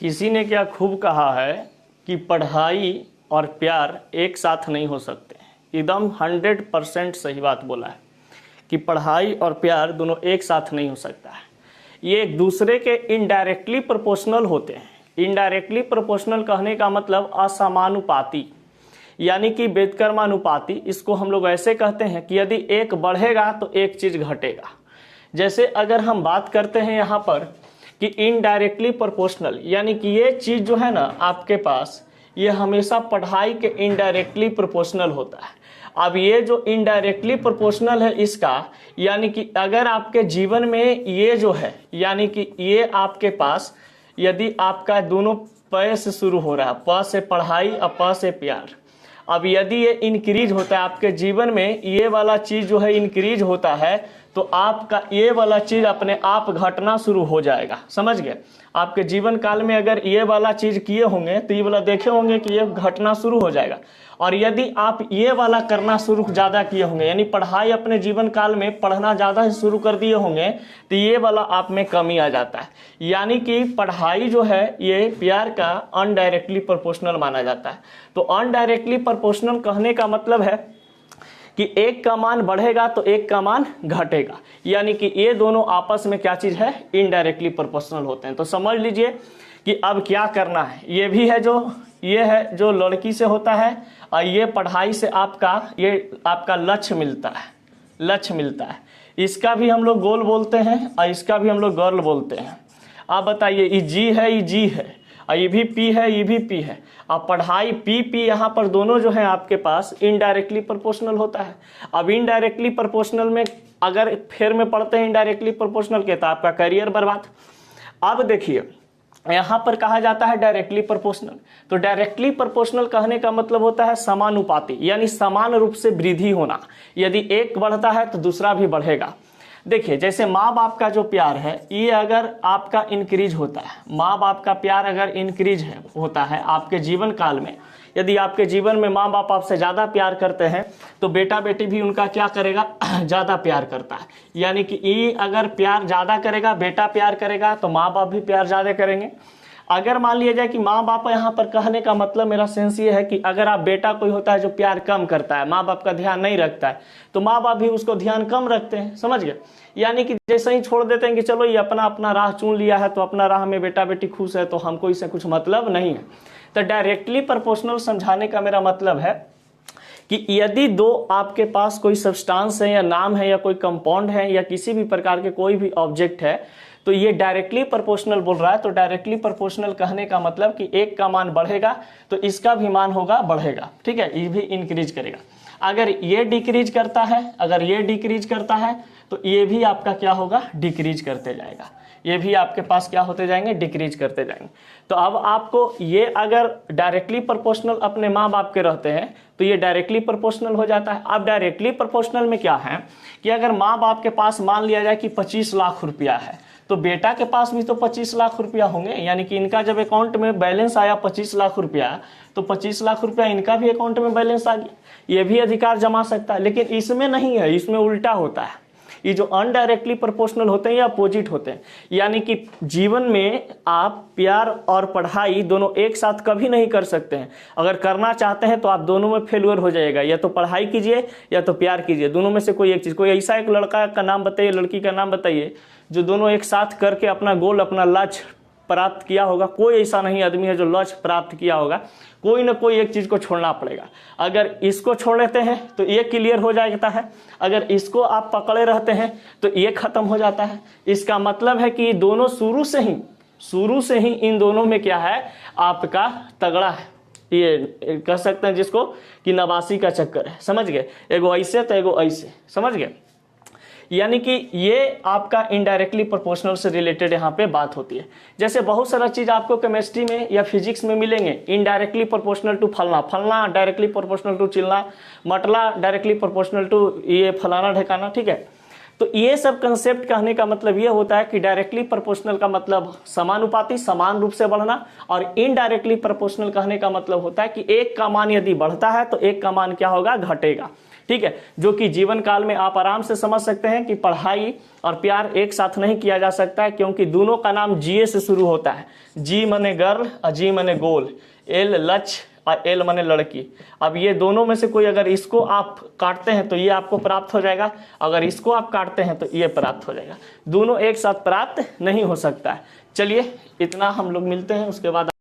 किसी ने क्या खूब कहा है कि पढ़ाई और प्यार एक साथ नहीं हो सकते। एकदम 100% सही बात बोला है कि पढ़ाई और प्यार दोनों एक साथ नहीं हो सकता है। ये एक दूसरे के इनडायरेक्टली प्रोपोर्शनल होते हैं। इनडायरेक्टली प्रोपोर्शनल कहने का मतलब असमानुपाती, यानी कि व्युत्क्रमानुपाती। इसको हम लोग ऐसे कहते हैं कि यदि एक बढ़ेगा तो एक चीज़ घटेगा। जैसे अगर हम बात करते हैं यहाँ पर कि इनडायरेक्टली प्रोपोर्शनल, यानी कि ये चीज़ जो है ना आपके पास, ये हमेशा पढ़ाई के इनडायरेक्टली प्रोपोर्शनल होता है। अब ये जो इनडायरेक्टली प्रोपोर्शनल है इसका, यानी कि अगर आपके जीवन में ये जो है, यानी कि ये आपके पास यदि आपका दोनों प से शुरू हो रहा है, प से पढ़ाई और प से प्यार, अब यदि ये इंक्रीज होता है आपके जीवन में, ये वाला चीज़ जो है इंक्रीज होता है, तो आपका ये वाला चीज़ अपने आप घटना शुरू हो जाएगा। समझ गए? आपके जीवन काल में अगर ये वाला चीज़ किए होंगे तो ये वाला देखे होंगे कि ये घटना शुरू हो जाएगा। और यदि आप ये वाला करना शुरू ज़्यादा किए होंगे, यानी पढ़ाई अपने जीवन काल में पढ़ना ज़्यादा शुरू कर दिए होंगे, तो ये वाला आप में कमी आ जाता है। यानी कि पढ़ाई जो है ये प्यार का अनडायरेक्टली प्रोपोर्शनल माना जाता है। तो अनडायरेक्टली प्रोपोर्शनल कहने का मतलब है कि एक का मान बढ़ेगा तो एक का मान घटेगा, यानी कि ये दोनों आपस में क्या चीज़ है, इनडायरेक्टली प्रोपोर्शनल होते हैं। तो समझ लीजिए कि अब क्या करना है। ये भी है जो ये है जो लड़की से होता है, और ये पढ़ाई से आपका लक्ष्य मिलता है, लक्ष्य मिलता है। इसका भी हम लोग गोल बोलते हैं और इसका भी हम लोग गर्ल बोलते हैं। आप बताइए, ये जी है, ये जी है, और ये भी पी है, ये भी पी है। अब पढ़ाई पी यहाँ पर दोनों जो है आपके पास इनडायरेक्टली प्रोपोर्शनल होता है। अब इनडायरेक्टली प्रोपोर्शनल में अगर फेर में पढ़ते हैं इनडायरेक्टली प्रोपोर्शनल के, तो आपका करियर बर्बाद। अब देखिए यहाँ पर कहा जाता है डायरेक्टली प्रोपोर्शनल। तो डायरेक्टली प्रोपोर्शनल कहने का मतलब होता है समानुपाती, यानी समान रूप से वृद्धि होना। यदि एक बढ़ता है तो दूसरा भी बढ़ेगा। देखिए जैसे माँ बाप का जो प्यार है, ये अगर आपका इंक्रीज होता है, माँ बाप का प्यार अगर इंक्रीज होता है आपके जीवन काल में, यदि आपके जीवन में माँ बाप आपसे ज़्यादा प्यार करते हैं तो बेटा बेटी भी उनका क्या करेगा, ज़्यादा प्यार करता है। यानी कि ये अगर प्यार ज़्यादा करेगा, बेटा प्यार करेगा, तो माँ बाप भी प्यार ज़्यादा करेंगे। अगर मान लिया जाए कि माँ बाप, यहाँ पर कहने का मतलब मेरा सेंस ये है कि अगर आप बेटा कोई होता है जो प्यार कम करता है, माँ बाप का ध्यान नहीं रखता है, तो माँ बाप भी उसको ध्यान कम रखते हैं। समझ गए? यानी कि जैसे ही छोड़ देते हैं कि चलो ये अपना अपना राह चुन लिया है, तो अपना राह में बेटा बेटी खुश है, तो हमको इससे कुछ मतलब नहीं है। तो डायरेक्टली प्रोपोर्शनल समझाने का मेरा मतलब है कि यदि दो आपके पास कोई सब्सटेंस है या नाम है या कोई कंपाउंड है या किसी भी प्रकार के कोई भी ऑब्जेक्ट है, तो ये डायरेक्टली प्रोपोर्शनल बोल रहा है। तो डायरेक्टली प्रोपोर्शनल कहने का मतलब कि एक का मान बढ़ेगा तो इसका भी मान होगा बढ़ेगा। ठीक है, ये भी इंक्रीज करेगा। अगर ये डिक्रीज करता है, अगर ये डिक्रीज करता है, तो ये भी आपका क्या होगा, डिक्रीज करते जाएगा। ये भी आपके पास क्या होते जाएंगे, डिक्रीज करते जाएंगे। तो अब आपको ये अगर डायरेक्टली प्रोपोर्शनल अपने माँ बाप के रहते हैं तो ये डायरेक्टली प्रोपोर्शनल हो जाता है। अब डायरेक्टली प्रोपोर्शनल में क्या है कि अगर माँ बाप के पास मान लिया जाए कि 25 लाख रुपया है, तो बेटा के पास भी तो 25 लाख रुपया होंगे। यानी कि इनका जब अकाउंट में बैलेंस आया 25 लाख रुपया, तो 25 लाख रुपया इनका भी अकाउंट में बैलेंस आ गया, ये भी अधिकार जमा सकता है। लेकिन इसमें नहीं है, इसमें उल्टा होता है। ये जो अनडायरेक्टली प्रोपोर्शनल होते हैं या अपोजिट होते हैं, यानी कि जीवन में आप प्यार और पढ़ाई दोनों एक साथ कभी नहीं कर सकते हैं। अगर करना चाहते हैं तो आप दोनों में फेल्यूर हो जाएगा, या तो पढ़ाई कीजिए या तो प्यार कीजिए, दोनों में से कोई एक चीज़। कोई ऐसा एक लड़का का नाम बताइए, लड़की का नाम बताइए जो दोनों एक साथ करके अपना गोल, अपना लक्ष्य प्राप्त किया होगा। कोई ऐसा नहीं आदमी है जो लक्ष्य प्राप्त किया होगा। कोई ना कोई एक चीज़ को छोड़ना पड़ेगा। अगर इसको छोड़ लेते हैं तो ये क्लियर हो जाता है, अगर इसको आप पकड़े रहते हैं तो ये खत्म हो जाता है। इसका मतलब है कि दोनों शुरू से ही इन दोनों में क्या है, आपका तगड़ा है। ये कह सकते हैं जिसको कि नवासी का चक्कर है। समझ गए? एगो ऐसे तो एगो ऐसे। समझ गए? यानी कि ये आपका इनडायरेक्टली प्रोपोर्शनल से रिलेटेड यहाँ पे बात होती है। जैसे बहुत सारा चीज़ आपको केमिस्ट्री में या फिजिक्स में मिलेंगे, इनडायरेक्टली प्रोपोर्शनल टू फलना, फलना डायरेक्टली प्रोपोर्शनल टू चिलना, मटला डायरेक्टली प्रोपोर्शनल टू ये फलाना ढकाना। ठीक है, तो ये सब कंसेप्ट कहने का मतलब ये होता है कि डायरेक्टली प्रोपोर्शनल का मतलब समानुपाती, समान रूप से बढ़ना, और इनडायरेक्टली प्रोपोर्शनल कहने का मतलब होता है कि एक का मान यदि बढ़ता है तो एक का मान क्या होगा, घटेगा। ठीक है, जो कि जीवन काल में आप आराम से समझ सकते हैं कि पढ़ाई और प्यार एक साथ नहीं किया जा सकता है, क्योंकि दोनों का नाम जी से शुरू होता है। जी मने गर्ल और जी मने गोल, एल लक्ष्य और एल मने लड़की। अब ये दोनों में से कोई अगर इसको आप काटते हैं तो ये आपको प्राप्त हो जाएगा, अगर इसको आप काटते हैं तो ये प्राप्त हो जाएगा। दोनों एक साथ प्राप्त नहीं हो सकता है। चलिए इतना हम लोग मिलते हैं, उसके बाद